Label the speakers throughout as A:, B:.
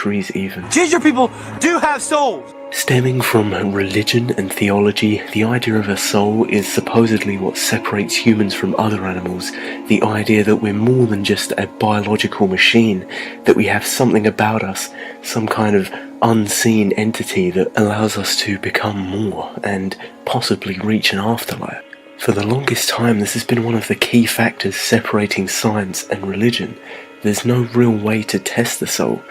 A: even.
B: Ginger people do have souls!
A: Stemming from religion and theology, the idea of a soul is supposedly what separates humans from other animals. The idea that we're more than just a biological machine, that we have something about us, some kind of unseen entity that allows us to become more and possibly reach an afterlife. For the longest time, this has been one of the key factors separating science and religion. There's no real way to test the soul,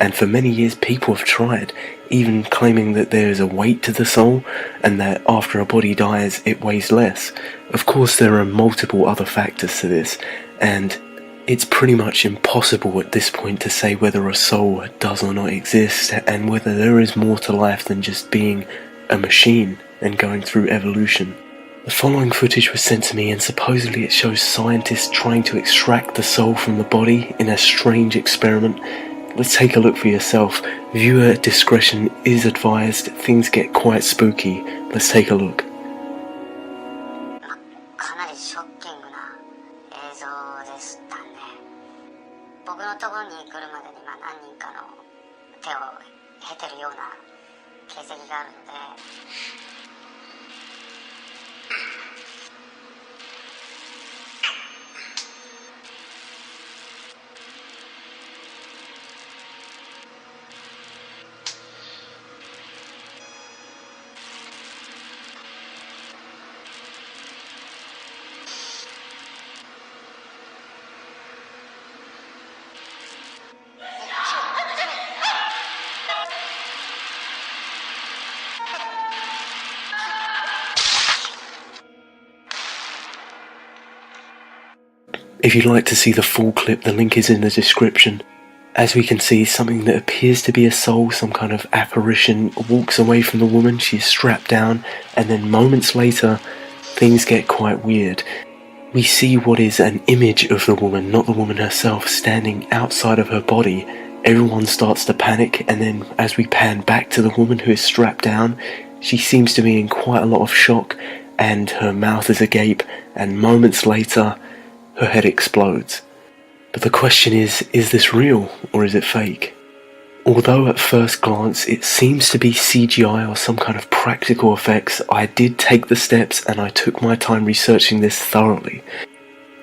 A: and for many years people have tried, even claiming that there is a weight to the soul and that after a body dies it weighs less. Of course there are multiple other factors to this, and it's pretty much impossible at this point to say whether a soul does or not exist and whether there is more to life than just being a machine and going through evolution. The following footage was sent to me, and supposedly it shows scientists trying to extract the soul from the body in a strange experiment. Let's take a look for yourself. Viewer discretion is advised. Things get quite spooky. Let's take a look.
C: かなりショッキングな映像でしたね。僕のところに来るまでに何人かの手を経てるような形跡があるので。
A: If you'd like to see the full clip, the link is in the description. As we can see, something that appears to be a soul, some kind of apparition, walks away from the woman. She's strapped down, and then moments later, things get quite weird. We see what is an image of the woman, not the woman herself, standing outside of her body. Everyone starts to panic, and then as we pan back to the woman who is strapped down, she seems to be in quite a lot of shock, and her mouth is agape, and moments later, her head explodes. But the question is this real or is it fake? Although at first glance it seems to be CGI or some kind of practical effects, I did take the steps and I took my time researching this thoroughly.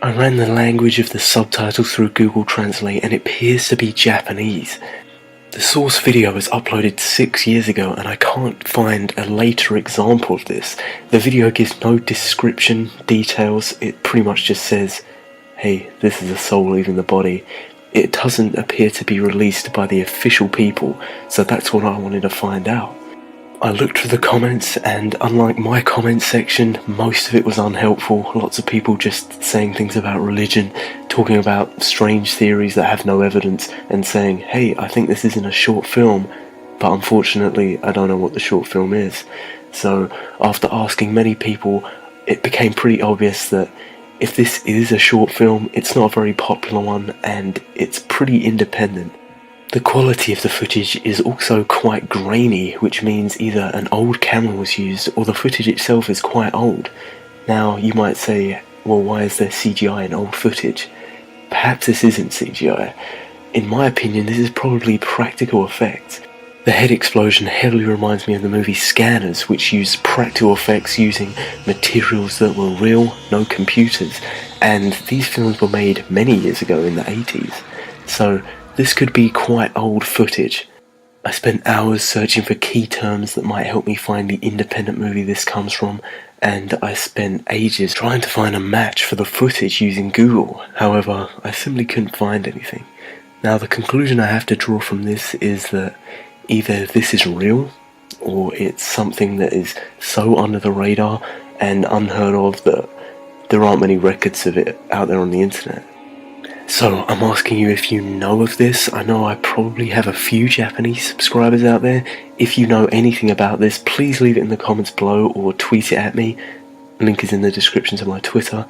A: I ran the language of the subtitles through Google Translate and it appears to be Japanese. The source video was uploaded 6 years ago and I can't find a later example of this. The video gives no description, details, it pretty much just says, hey, this is a soul leaving the body. It doesn't appear to be released by the official people, so that's what I wanted to find out. I looked through the comments, and unlike my comment section, most of it was unhelpful. Lots of people just saying things about religion, talking about strange theories that have no evidence, and saying, hey, I think this is in a short film, but unfortunately I don't know what the short film is. So after asking many people, it became pretty obvious that if this is a short film, it's not a very popular one and it's pretty independent. The quality of the footage is also quite grainy, which means either an old camera was used or the footage itself is quite old. Now you might say, well, why is there CGI in old footage? Perhaps this isn't CGI. In my opinion, this is probably practical effects. The head explosion heavily reminds me of the movie Scanners, which used practical effects using materials that were real, no computers, and these films were made many years ago in the 80s, so this could be quite old footage. I spent hours searching for key terms that might help me find the independent movie this comes from, and I spent ages trying to find a match for the footage using Google. However, I simply couldn't find anything. Now the conclusion I have to draw from this is that either this is real, or it's something that is so under the radar and unheard of that there aren't many records of it out there on the internet. So I'm asking you if you know of this. I know I probably have a few Japanese subscribers out there. If you know anything about this, please leave it in the comments below or tweet it at me. Link is in the description to my Twitter.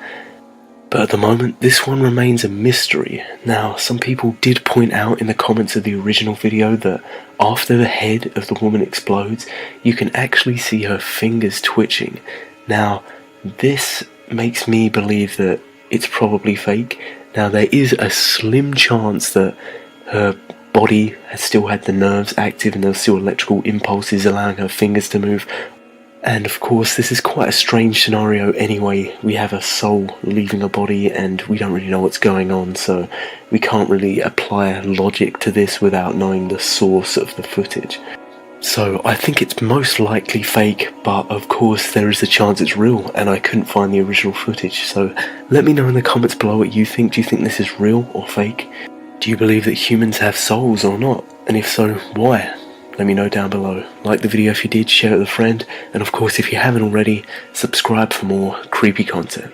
A: But at the moment, this one remains a mystery. Now, some people did point out in the comments of the original video that after the head of the woman explodes, you can actually see her fingers twitching. Now, this makes me believe that it's probably fake. Now, there is a slim chance that her body has still had the nerves active and there were still electrical impulses allowing her fingers to move. And of course, this is quite a strange scenario anyway. We have a soul leaving a body and we don't really know what's going on, so we can't really apply logic to this without knowing the source of the footage. So I think it's most likely fake, but of course there is a chance it's real, and I couldn't find the original footage. So let me know in the comments below what you think. Do you think this is real or fake? Do you believe that humans have souls or not? And if so, why? Let me know down below. Like the video if you did, share it with a friend, and of course if you haven't already, subscribe for more creepy content.